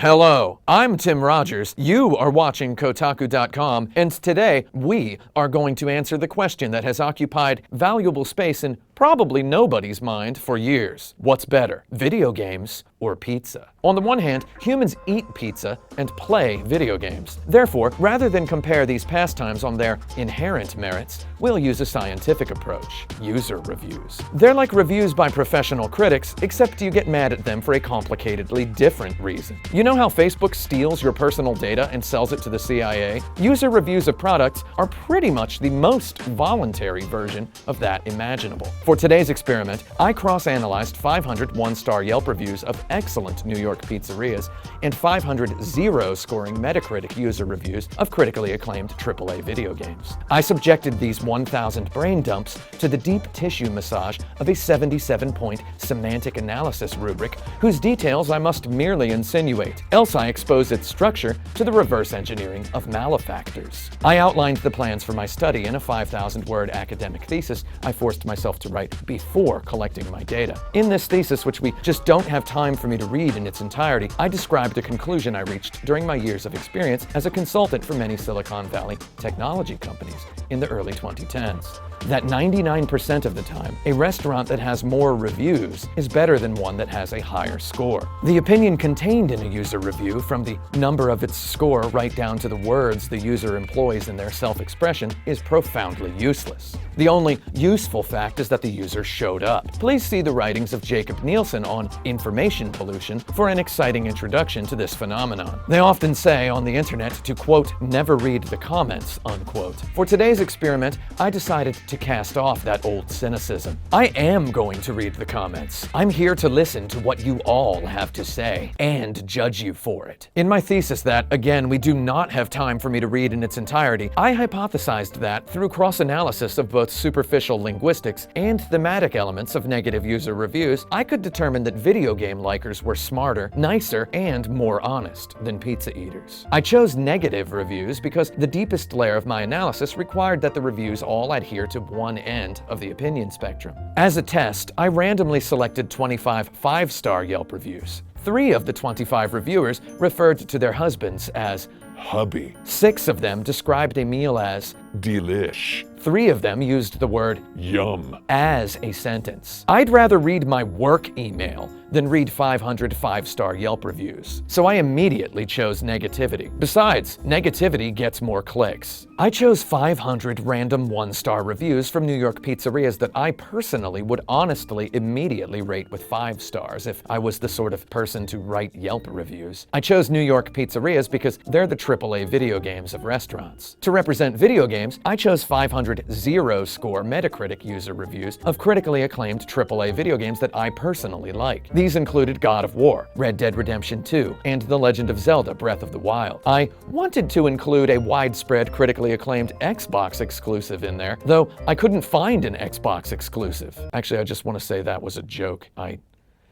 Hello, I'm Tim Rogers. You are watching Kotaku.com, and today we are going to answer the question that has occupied valuable space in probably nobody's mind for years. What's better, video games or pizza? On the one hand, humans eat pizza and play video games. Therefore, rather than compare these pastimes on their inherent merits, we'll use a scientific approach: user reviews. They're like reviews by professional critics, except you get mad at them for a complicatedly different reason. You know how Facebook steals your personal data and sells it to the CIA? User reviews of products are pretty much the most voluntary version of that imaginable. For today's experiment, I cross-analyzed 500 one-star Yelp reviews of excellent New York pizzerias and 500 zero-scoring Metacritic user reviews of critically acclaimed AAA video games. I subjected these 1,000 brain dumps to the deep tissue massage of a 77-point semantic analysis rubric whose details I must merely insinuate, else I expose its structure to the reverse engineering of malefactors. I outlined the plans for my study in a 5,000-word academic thesis I forced myself to write before collecting my data. In this thesis, which we just don't have time for me to read in its entirety, I described a conclusion I reached during my years of experience as a consultant for many Silicon Valley technology companies in the early 2010s. That 99% of the time, a restaurant that has more reviews is better than one that has a higher score. The opinion contained in a user review, from the number of its score right down to the words the user employs in their self-expression, is profoundly useless. The only useful fact is that the user showed up. Please see the writings of Jacob Nielsen on information pollution for an exciting introduction to this phenomenon. They often say on the internet to, quote, never read the comments, unquote. For today's experiment, I decided to cast off that old cynicism. I am going to read the comments. I'm here to listen to what you all have to say and judge you for it. In my thesis that, again, we do not have time for me to read in its entirety, I hypothesized that through cross-analysis of both superficial linguistics and thematic elements of negative user reviews, I could determine that video game likers were smarter, nicer, and more honest than pizza eaters. I chose negative reviews because the deepest layer of my analysis required that the reviews all adhere to one end of the opinion spectrum. As a test, I randomly selected 25 5-star Yelp reviews. 3 of the 25 reviewers referred to their husbands as hubby. 6 of them described a meal as delish. 3 of them used the word yum as a sentence. I'd rather read my work email than read 500 5-star Yelp reviews, so I immediately chose negativity. Besides, negativity gets more clicks. I chose 500 random 1-star reviews from New York pizzerias that I personally would honestly immediately rate with 5 stars if I was the sort of person to write Yelp reviews. I chose New York pizzerias because they're the AAA video games of restaurants. To represent video games, I chose 500 zero-score Metacritic user reviews of critically acclaimed AAA video games that I personally like. These included God of War, Red Dead Redemption 2, and The Legend of Zelda: Breath of the Wild. I wanted to include a widespread critically acclaimed Xbox exclusive in there, though I couldn't find an Xbox exclusive. Actually, I just want to say that was a joke. I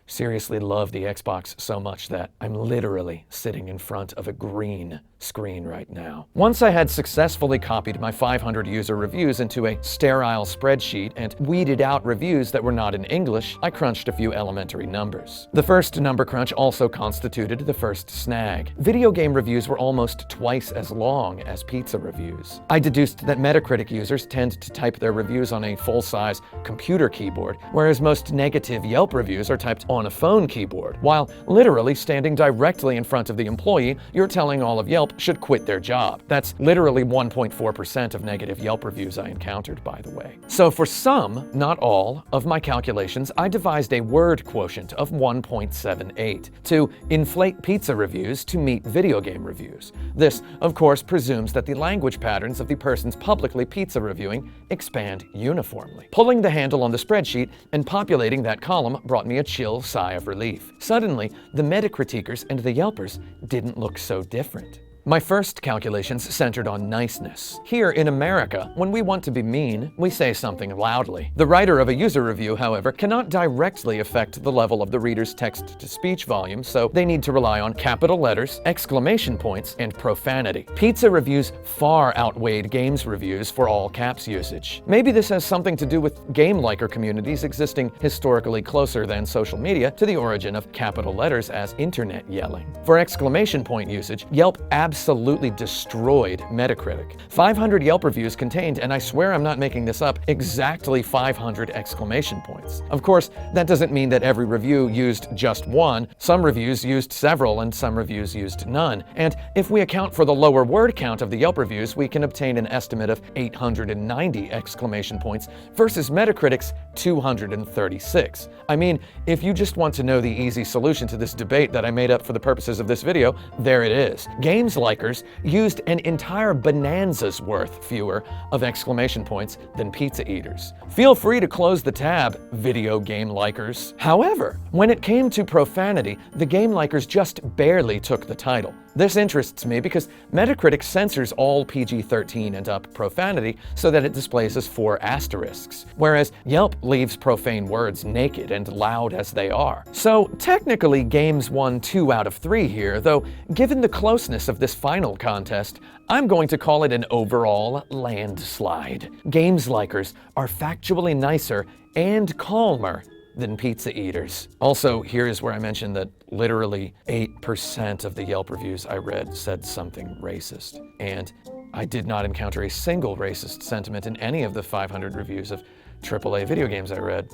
seriously love the Xbox so much that I'm literally sitting in front of a green screen right now. Once I had successfully copied my 500 user reviews into a sterile spreadsheet and weeded out reviews that were not in English, I crunched a few elementary numbers. The first number crunch also constituted the first snag. Video game reviews were almost twice as long as pizza reviews. I deduced that Metacritic users tend to type their reviews on a full-size computer keyboard, whereas most negative Yelp reviews are typed on a phone keyboard. While literally standing directly in front of the employee, you're telling all of Yelp should quit their job. That's literally 1.4% of negative Yelp reviews I encountered, by the way. So for some, not all, of my calculations, I devised a word quotient of 1.78 to inflate pizza reviews to meet video game reviews. This, of course, presumes that the language patterns of the persons publicly pizza reviewing expand uniformly. Pulling the handle on the spreadsheet and populating that column brought me a chill sigh of relief. Suddenly, the Metacritiquers and the Yelpers didn't look so different. My first calculations centered on niceness. Here in America, when we want to be mean, we say something loudly. The writer of a user review, however, cannot directly affect the level of the reader's text-to-speech volume, so they need to rely on capital letters, exclamation points, and profanity. Pizza reviews far outweighed games reviews for all caps usage. Maybe this has something to do with game-liker communities existing historically closer than social media to the origin of capital letters as internet yelling. For exclamation point usage, Yelp absolutely destroyed Metacritic. 500 Yelp reviews contained, and I swear I'm not making this up, exactly 500 exclamation points. Of course, that doesn't mean that every review used just one. Some reviews used several, and some reviews used none. And if we account for the lower word count of the Yelp reviews, we can obtain an estimate of 890 exclamation points versus Metacritic's 236. I mean, if you just want to know the easy solution to this debate that I made up for the purposes of this video, there it is. Games likers used an entire bonanza's worth fewer of exclamation points than pizza eaters. Feel free to close the tab, video game likers. However, when it came to profanity, the game likers just barely took the title. This interests me because Metacritic censors all PG-13 and up profanity so that it displays as 4 asterisks, whereas Yelp leaves profane words naked and loud as they are. So technically, games won 2 out of 3 here, though given the closeness of this final contest, I'm going to call it an overall landslide. Games likers are factually nicer and calmer than pizza eaters. Also, here is where I mentioned that literally 8% of the Yelp reviews I read said something racist. And I did not encounter a single racist sentiment in any of the 500 reviews of AAA video games I read.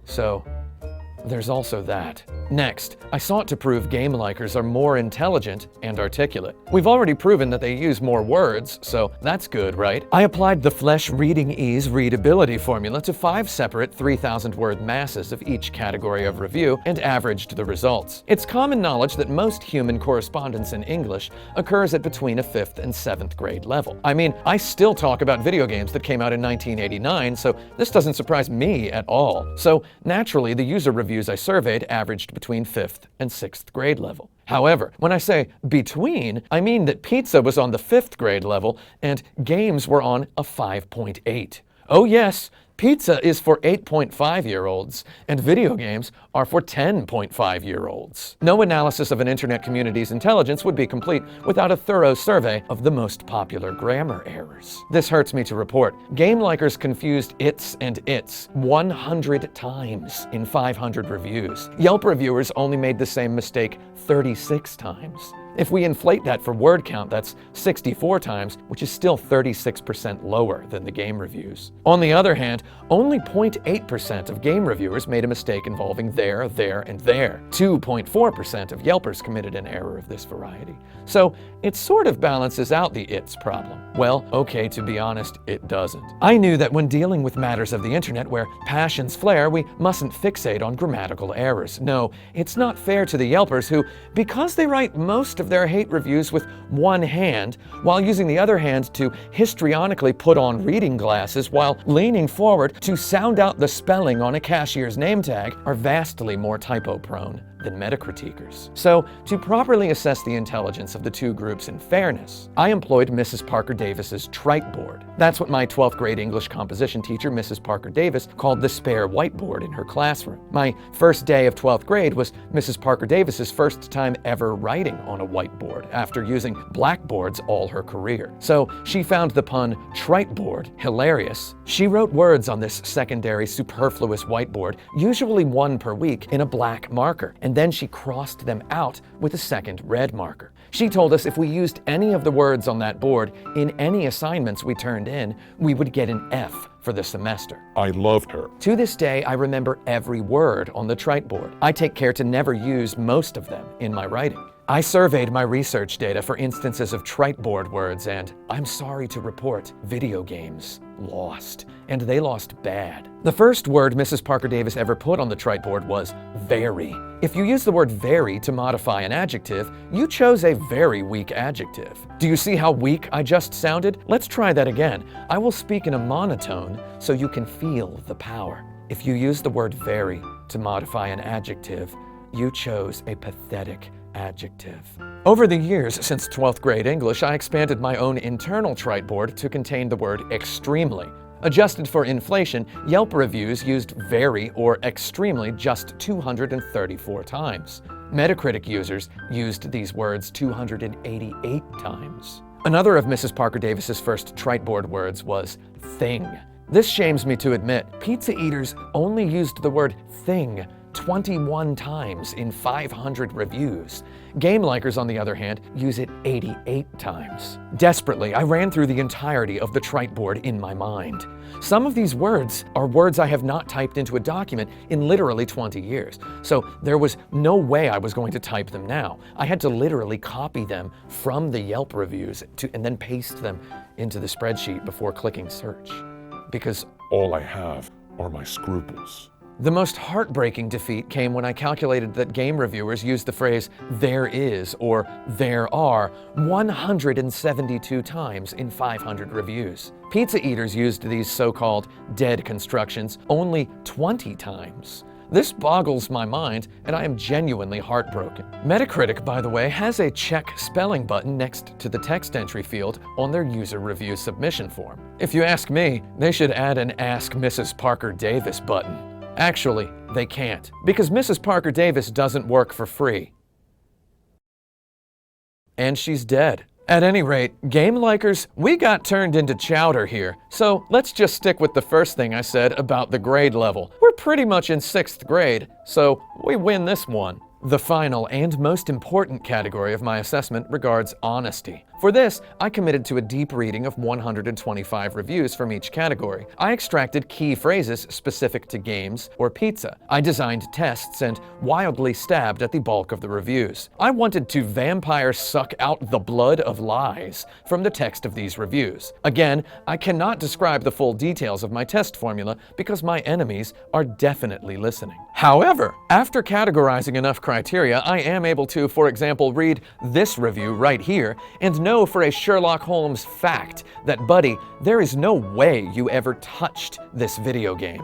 So, there's also that. Next, I sought to prove game likers are more intelligent and articulate. We've already proven that they use more words, so that's good, right? I applied the Flesch reading ease readability formula to 5 separate 3,000-word masses of each category of review and averaged the results. It's common knowledge that most human correspondence in English occurs at between a 5th and 7th grade level. I mean, I still talk about video games that came out in 1989, so this doesn't surprise me at all. So naturally, the user reviews I surveyed averaged between 5th and 6th grade level. However, when I say between, I mean that pizza was on the 5th grade level and games were on a 5.8. Oh yes, pizza is for 8.5-year-olds, and video games are for 10.5-year-olds. No analysis of an internet community's intelligence would be complete without a thorough survey of the most popular grammar errors. This hurts me to report. Game likers confused its and its 100 times in 500 reviews. Yelp reviewers only made the same mistake 36 times. If we inflate that for word count, that's 64 times, which is still 36% lower than the game reviews. On the other hand, only 0.8% of game reviewers made a mistake involving there, and there. 2.4% of Yelpers committed an error of this variety. So it sort of balances out the its problem. Well, okay, to be honest, it doesn't. I knew that when dealing with matters of the internet where passions flare, we mustn't fixate on grammatical errors. No, it's not fair to the Yelpers who, because they write most of their hate reviews with one hand, while using the other hand to histrionically put on reading glasses while leaning forward to sound out the spelling on a cashier's name tag, are vastly more typo-prone than Metacritiquers. So, to properly assess the intelligence of the two groups in fairness, I employed Mrs. Parker Davis's trite board. That's what my 12th grade English composition teacher, Mrs. Parker Davis, called the spare whiteboard in her classroom. My first day of 12th grade was Mrs. Parker Davis's first time ever writing on a whiteboard after using blackboards all her career. So she found the pun trite board hilarious. She wrote words on this secondary superfluous whiteboard, usually 1 per week, in a black marker, and then she crossed them out with a second red marker. She told us if we used any of the words on that board in any assignments we turned in, we would get an F for the semester. I loved her. To this day, I remember every word on the trite board. I take care to never use most of them in my writing. I surveyed my research data for instances of trite board words, and I'm sorry to report, video games lost. And they lost bad. The first word Mrs. Parker Davis ever put on the trite board was very. If you use the word very to modify an adjective, you chose a very weak adjective. Do you see how weak I just sounded? Let's try that again. I will speak in a monotone so you can feel the power. If you use the word very to modify an adjective, you chose a pathetic adjective. Over the years since 12th grade English, I expanded my own internal trite board to contain the word extremely. Adjusted for inflation, Yelp reviews used very or extremely just 234 times. Metacritic users used these words 288 times. Another of Mrs. Parker Davis's first trite board words was thing. This shames me to admit, pizza eaters only used the word thing 21 times in 500 reviews. Game likers, on the other hand, use it 88 times. Desperately, I ran through the entirety of the trite board in my mind. Some of these words are words I have not typed into a document in literally 20 years, so there was no way I was going to type them now. I had to literally copy them from the Yelp reviews and then paste them into the spreadsheet before clicking search. Because all I have are my scruples. the most heartbreaking defeat came when I calculated that game reviewers used the phrase "there is" or "there are" 172 times in 500 reviews. Pizza eaters used these so-called dead constructions only 20 times. This boggles my mind, and I am genuinely heartbroken. Metacritic, by the way, has a check spelling button next to the text entry field on their user review submission form. If you ask me, they should add an Ask Mrs. Parker Davis button. Actually, they can't, because Mrs. Parker Davis doesn't work for free. And she's dead. At any rate, game likers, we got turned into chowder here, so let's just stick with the first thing I said about the grade level. We're pretty much in 6th grade, so we win this one. The final and most important category of my assessment regards honesty. For this, I committed to a deep reading of 125 reviews from each category. I extracted key phrases specific to games or pizza. I designed tests and wildly stabbed at the bulk of the reviews. I wanted to vampire suck out the blood of lies from the text of these reviews. Again, I cannot describe the full details of my test formula because my enemies are definitely listening. However, after categorizing enough criteria, I am able to, for example, read this review right here and know for a Sherlock Holmes fact that, buddy, there is no way you ever touched this video game.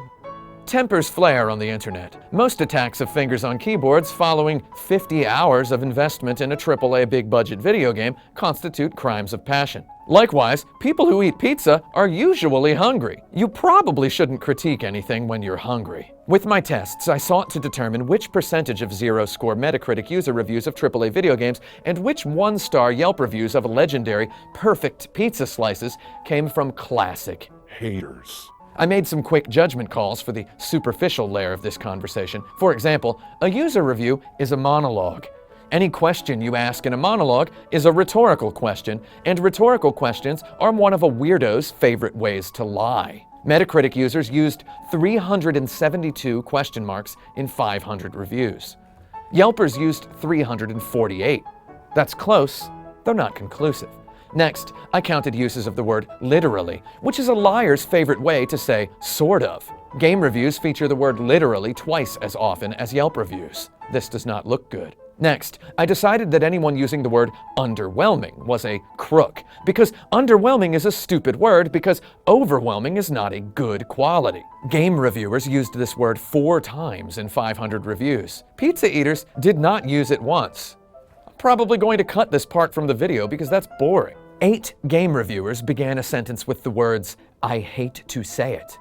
Tempers flare on the internet. Most attacks of fingers on keyboards following 50 hours of investment in a AAA big-budget video game constitute crimes of passion. Likewise, people who eat pizza are usually hungry. You probably shouldn't critique anything when you're hungry. With my tests, I sought to determine which percentage of zero-score Metacritic user reviews of AAA video games and which one-star Yelp reviews of legendary, perfect pizza slices came from classic haters. I made some quick judgment calls for the superficial layer of this conversation. For example, a user review is a monologue. Any question you ask in a monologue is a rhetorical question, and rhetorical questions are one of a weirdo's favorite ways to lie. Metacritic users used 372 question marks in 500 reviews. Yelpers used 348. That's close, though not conclusive. Next, I counted uses of the word literally, which is a liar's favorite way to say sort of. Game reviews feature the word literally twice as often as Yelp reviews. This does not look good. Next, I decided that anyone using the word underwhelming was a crook, because underwhelming is a stupid word because overwhelming is not a good quality. Game reviewers used this word 4 times in 500 reviews. Pizza eaters did not use it once. I'm probably going to cut this part from the video because that's boring. 8 game reviewers began a sentence with the words, "I hate to say it."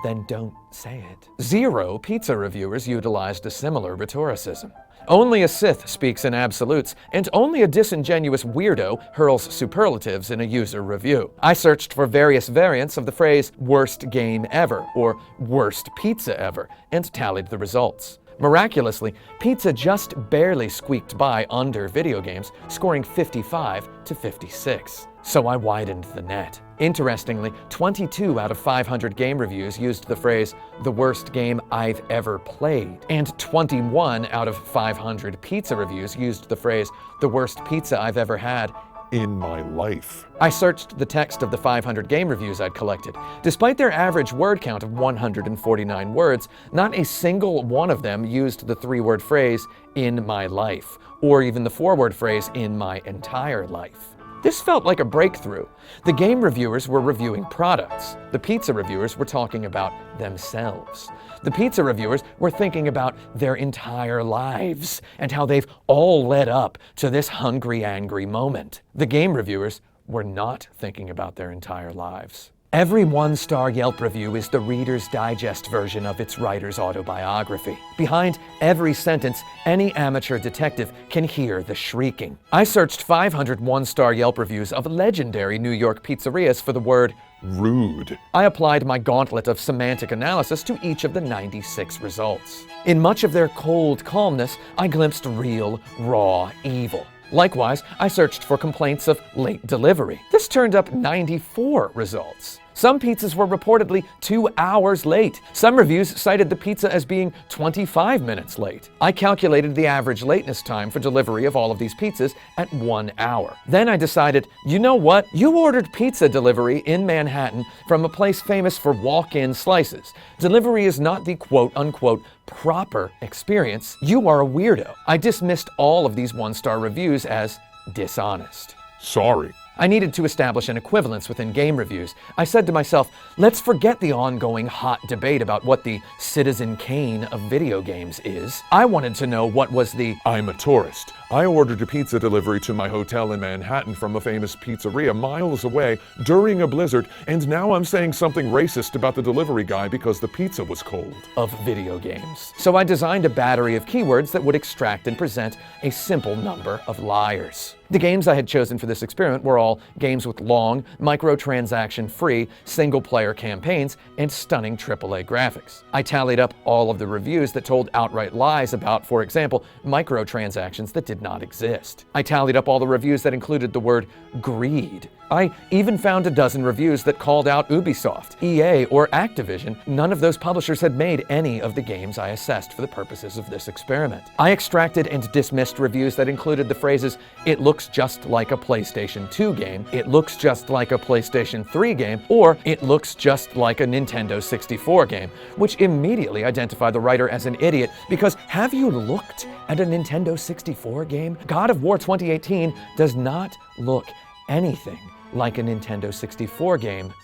Then don't say it. 0 pizza reviewers utilized a similar rhetoricism. Only a Sith speaks in absolutes, and only a disingenuous weirdo hurls superlatives in a user review. I searched for various variants of the phrase "worst game ever" or "worst pizza ever" and tallied the results. Miraculously, pizza just barely squeaked by under video games, scoring 55 to 56. So I widened the net. Interestingly, 22 out of 500 game reviews used the phrase "the worst game I've ever played," and 21 out of 500 pizza reviews used the phrase "the worst pizza I've ever had in my life." I searched the text of the 500 game reviews I'd collected. Despite their average word count of 149 words, not a single one of them used the 3-word phrase "in my life," or even the 4-word phrase "in my entire life." This felt like a breakthrough. The game reviewers were reviewing products. The pizza reviewers were talking about themselves. The pizza reviewers were thinking about their entire lives and how they've all led up to this hungry, angry moment. The game reviewers were not thinking about their entire lives. Every one-star Yelp review is the Reader's Digest version of its writer's autobiography. Behind every sentence, any amateur detective can hear the shrieking. I searched 500 one-star Yelp reviews of legendary New York pizzerias for the word rude. I applied my gauntlet of semantic analysis to each of the 96 results. In much of their cold calmness, I glimpsed real, raw evil. Likewise, I searched for complaints of late delivery. This turned up 94 results. Some pizzas were reportedly 2 hours late. Some reviews cited the pizza as being 25 minutes late. I calculated the average lateness time for delivery of all of these pizzas at 1 hour. Then I decided, you know what? You ordered pizza delivery in Manhattan from a place famous for walk-in slices. Delivery is not the quote-unquote proper experience. You are a weirdo. I dismissed all of these one-star reviews as dishonest. Sorry. I needed to establish an equivalence within game reviews. I said to myself, let's forget the ongoing hot debate about what the Citizen Kane of video games is. I wanted to know what was the I'm a tourist. I ordered a pizza delivery to my hotel in Manhattan from a famous pizzeria miles away during a blizzard, and now I'm saying something racist about the delivery guy because the pizza was cold. of video games. So I designed a battery of keywords that would extract and present a simple number of liars. The games I had chosen for this experiment were all games with long, microtransaction-free, single-player campaigns and stunning AAA graphics. I tallied up all of the reviews that told outright lies about, for example, microtransactions that did not exist. I tallied up all the reviews that included the word greed. I even found a dozen reviews that called out Ubisoft, EA, or Activision. None of those publishers had made any of the games I assessed for the purposes of this experiment. I extracted and dismissed reviews that included the phrases, "It looks just like a PlayStation 2 game," "It looks just like a PlayStation 3 game," or "It looks just like a Nintendo 64 game," which immediately identified the writer as an idiot because have you looked at a Nintendo 64 game? God of War 2018 does not look anything like a Nintendo 64 game,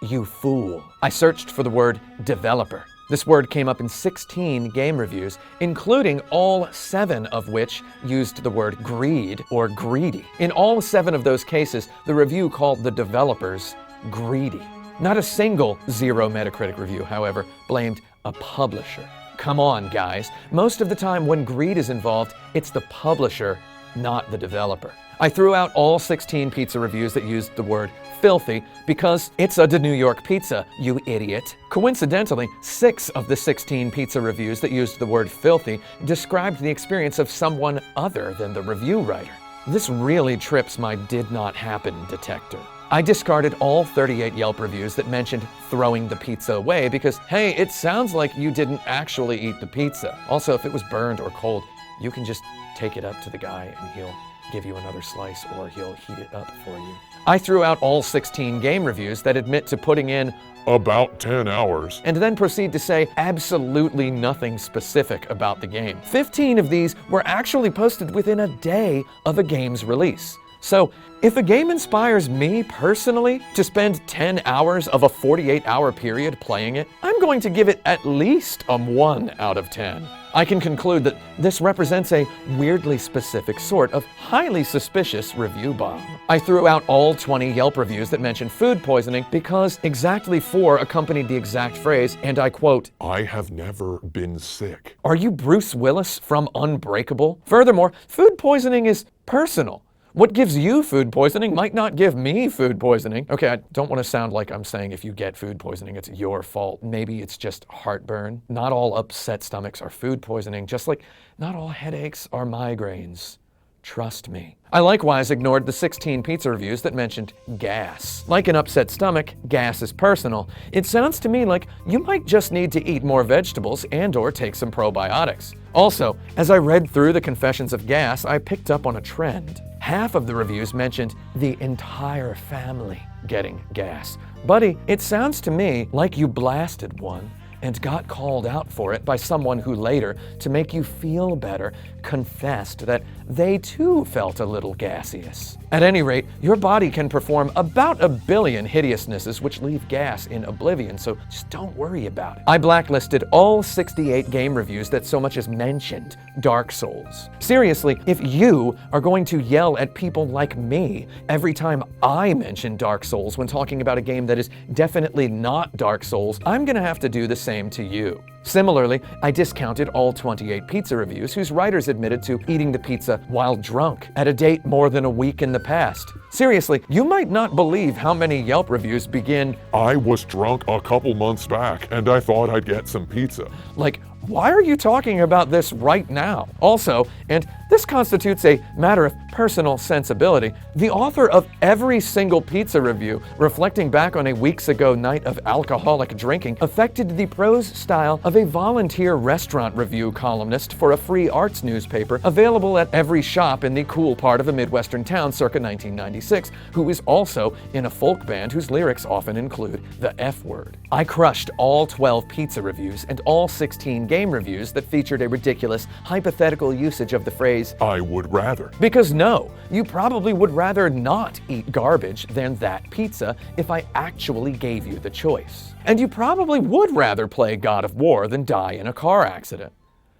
you fool. I searched for the word developer. This word came up in 16 game reviews, including all 7 of which used the word greed or greedy. In all 7 of those cases, the review called the developers greedy. Not a single 0 Metacritic review, however, blamed a publisher. Come on, guys. Most of the time when greed is involved, it's the publisher, not the developer. I threw out all 16 pizza reviews that used the word filthy because it's a New York pizza, you idiot. Coincidentally, 6 of the 16 pizza reviews that used the word filthy described the experience of someone other than the review writer. This really trips my did not happen detector. I discarded all 38 Yelp reviews that mentioned throwing the pizza away because, hey, it sounds like you didn't actually eat the pizza. Also, if it was burned or cold, you can just take it up to the guy and he'll give you another slice or he'll heat it up for you. I threw out all 16 game reviews that admit to putting in About 10 hours. and then proceed to say absolutely nothing specific about the game. 15 of these were actually posted within a day of a game's release. So, if a game inspires me personally to spend 10 hours of a 48-hour period playing it, I'm going to give it at least a 1 out of 10. I can conclude that this represents a weirdly specific sort of highly suspicious review bomb. I threw out all 20 Yelp reviews that mentioned food poisoning because exactly 4 accompanied the exact phrase, and I quote, I have never been sick. "Are you Bruce Willis from Unbreakable?" Furthermore, food poisoning is personal. What gives you food poisoning might not give me food poisoning. Okay, I don't want to sound like I'm saying if you get food poisoning, it's your fault. Maybe it's just heartburn. Not all upset stomachs are food poisoning, just like not all headaches are migraines. Trust me. I likewise ignored the 16 pizza reviews that mentioned gas. Like an upset stomach, gas is personal. It sounds to me like you might just need to eat more vegetables and/or take some probiotics. Also, as I read through the confessions of gas, I picked up on a trend. Half of the reviews mentioned the entire family getting gas. Buddy, it sounds to me like you blasted one and got called out for it by someone who later, to make you feel better, confessed that they too felt a little gaseous. At any rate, your body can perform about 1 billion hideousnesses which leave gas in oblivion, so just don't worry about it. I blacklisted all 68 game reviews that so much as mentioned Dark Souls. Seriously, if you are going to yell at people like me every time I mention Dark Souls when talking about a game that is definitely not Dark Souls, I'm gonna have to do the same to you. Similarly, I discounted all 28 pizza reviews whose writers admitted to eating the pizza while drunk at a date more than a week in the past. Seriously, you might not believe how many Yelp reviews begin, I was drunk a couple months back and I thought I'd get some pizza. like, why are you talking about this right now? Also, and this constitutes a matter of personal sensibility, the author of every single pizza review, reflecting back on a weeks ago night of alcoholic drinking, affected the prose style of a volunteer restaurant review columnist for a free arts newspaper available at every shop in the cool part of a Midwestern town circa 1996, who is also in a folk band whose lyrics often include the F word. I crushed all 12 pizza reviews and all 16 game reviews that featured a ridiculous, hypothetical usage of the phrase, I would rather. because no, you probably would rather not eat garbage than that pizza if I actually gave you the choice. And you probably would rather play God of War than die in a car accident.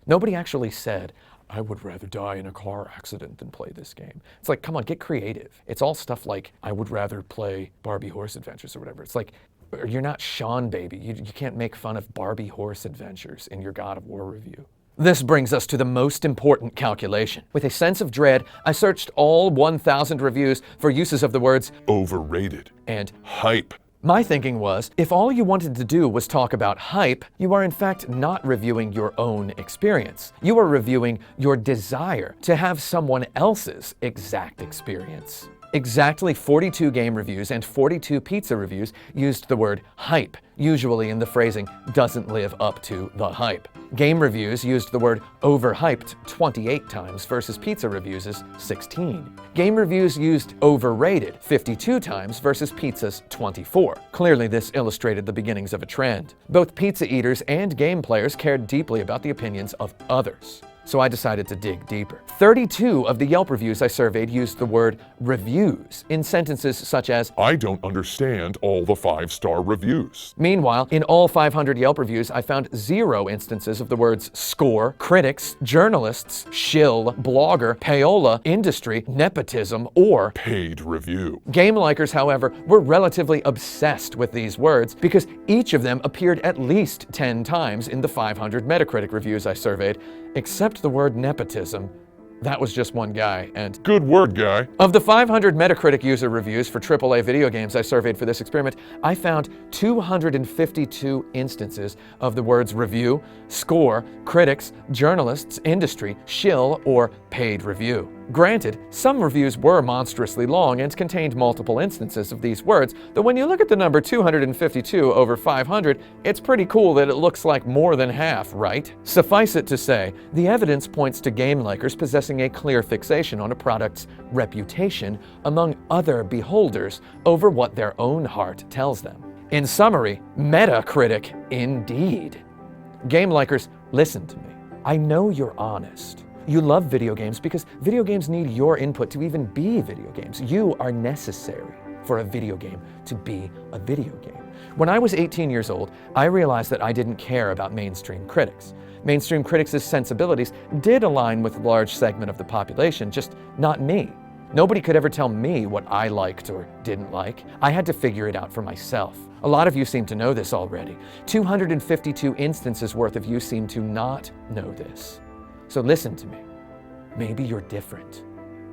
Nobody actually said, I would rather die in a car accident than play this game. It's like, come on, get creative. It's all stuff like, I would rather play Barbie Horse Adventures or whatever. It's like, you're not Sean Baby. You can't make fun of Barbie Horse Adventures in your God of War review. This brings us to the most important calculation. With a sense of dread, I searched all 1,000 reviews for uses of the words Overrated. and Hype. my thinking was, if all you wanted to do was talk about hype, you are in fact not reviewing your own experience. You are reviewing your desire to have someone else's exact experience. Exactly 42 game reviews and 42 pizza reviews used the word hype, usually in the phrasing, doesn't live up to the hype. Game reviews used the word overhyped 28 times versus pizza reviews' 16. Game reviews used overrated 52 times versus pizza's 24. Clearly this illustrated the beginnings of a trend. Both pizza eaters and game players cared deeply about the opinions of others. So I decided to dig deeper. 32 of the Yelp reviews I surveyed used the word reviews in sentences such as, I don't understand all the 5-star reviews. Meanwhile, in all 500 Yelp reviews, I found 0 instances of the words score, critics, journalists, shill, blogger, payola, industry, nepotism, or Paid review. game likers, however, were relatively obsessed with these words because each of them appeared at least 10 times in the 500 Metacritic reviews I surveyed, except the word nepotism. That was just one guy, and Good word, guy. of the 500 Metacritic user reviews for AAA video games I surveyed for this experiment, I found 252 instances of the words review, score, critics, journalists, industry, shill, or paid review. Granted, some reviews were monstrously long and contained multiple instances of these words, though when you look at the number 252 over 500, it's pretty cool that it looks like more than half, right? Suffice it to say, the evidence points to game likers possessing a clear fixation on a product's reputation among other beholders over what their own heart tells them. In summary, Metacritic indeed. Game likers, listen to me. I know you're honest. You love video games because video games need your input to even be video games. You are necessary for a video game to be a video game. When I was 18 years old, I realized that I didn't care about mainstream critics. Mainstream critics' sensibilities did align with a large segment of the population, just not me. Nobody could ever tell me what I liked or didn't like. I had to figure it out for myself. A lot of you seem to know this already. 252 instances worth of you seem to not know this. So listen to me. Maybe you're different.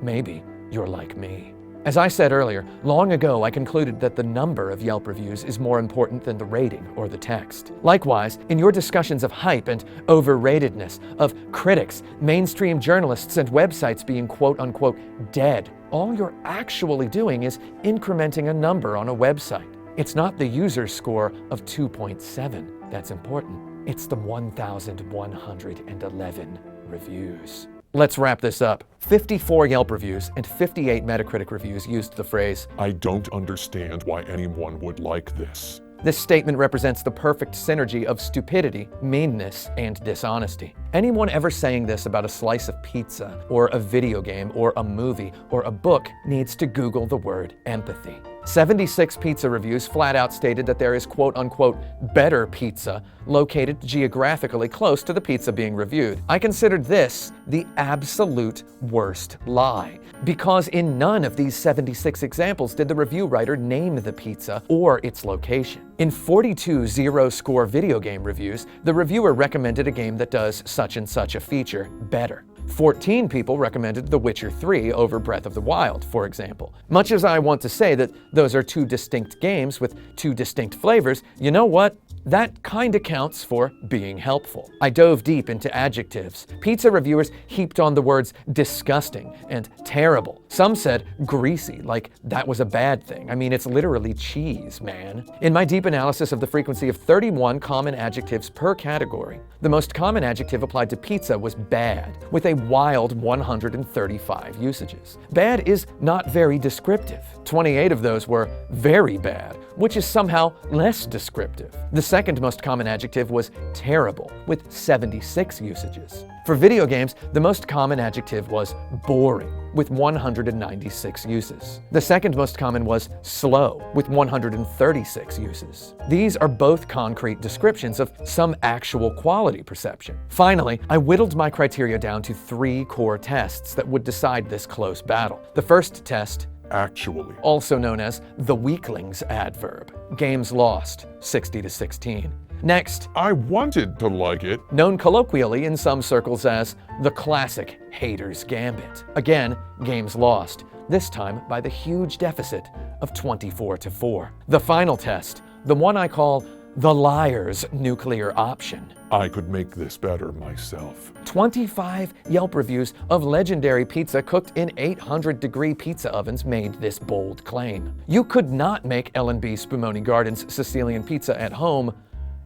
Maybe you're like me. As I said earlier, long ago I concluded that the number of Yelp reviews is more important than the rating or the text. Likewise, in your discussions of hype and overratedness, of critics, mainstream journalists, and websites being quote-unquote dead, all you're actually doing is incrementing a number on a website. It's not the user score of 2.7 that's important. It's the 1,111 reviews. Let's wrap this up. 54 Yelp reviews and 58 Metacritic reviews used the phrase, I don't understand why anyone would like this. This statement represents the perfect synergy of stupidity, meanness, and dishonesty. Anyone ever saying this about a slice of pizza, or a video game, or a movie, or a book needs to Google the word empathy. 76 pizza reviews flat out stated that there is quote-unquote better pizza located geographically close to the pizza being reviewed. I considered this the absolute worst lie, because in none of these 76 examples did the review writer name the pizza or its location. In 42 zero-score video game reviews, the reviewer recommended a game that does such and such a feature better. 14 people recommended The Witcher 3 over Breath of the Wild, for example. Much as I want to say that those are two distinct games with two distinct flavors, you know what? That kinda counts for being helpful. I dove deep into adjectives. Pizza reviewers heaped on the words disgusting and terrible. Some said greasy, like that was a bad thing. I mean, it's literally cheese, man. In my deep analysis of the frequency of 31 common adjectives per category, the most common adjective applied to pizza was bad, with a wild 135 usages. Bad is not very descriptive. 28 of those were very bad, which is somehow less descriptive. The second most common adjective was terrible, with 76 usages. For video games, the most common adjective was boring, with 196 uses. The second most common was slow, with 136 uses. These are both concrete descriptions of some actual quality perception. Finally, I whittled my criteria down to 3 core tests that would decide this close battle. The first test, Actually. also known as the weaklings adverb. Games lost, 60-16. Next, I wanted to like it. known colloquially in some circles as the classic hater's gambit. Again, games lost, this time by the huge deficit of 24-4. The final test, the one I call the liar's nuclear option. I could make this better myself. 25 Yelp reviews of legendary pizza cooked in 800-degree pizza ovens made this bold claim. You could not make L&B Spumoni Gardens Sicilian pizza at home,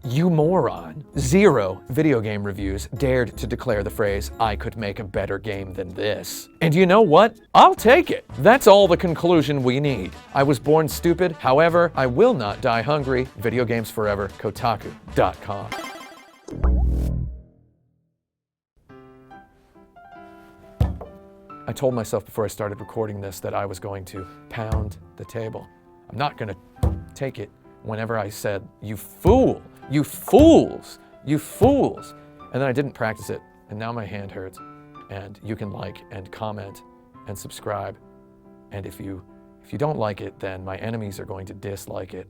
you moron. 0 video game reviews dared to declare the phrase, I could make a better game than this. And you know what? I'll take it. That's all the conclusion we need. I was born stupid, however, I will not die hungry. Video games forever, Kotaku.com. I told myself before I started recording this that I was going to pound the table. I'm not going to take it whenever I said, you fool, you fools, you fools. And then I didn't practice it, and now my hand hurts. And you can like and comment and subscribe. And if you don't like it, then my enemies are going to dislike it.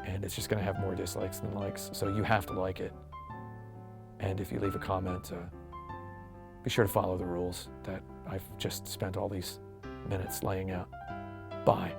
And it's just going to have more dislikes than likes. So you have to like it. And if you leave a comment, be sure to follow the rules that I've just spent all these minutes laying out. Bye.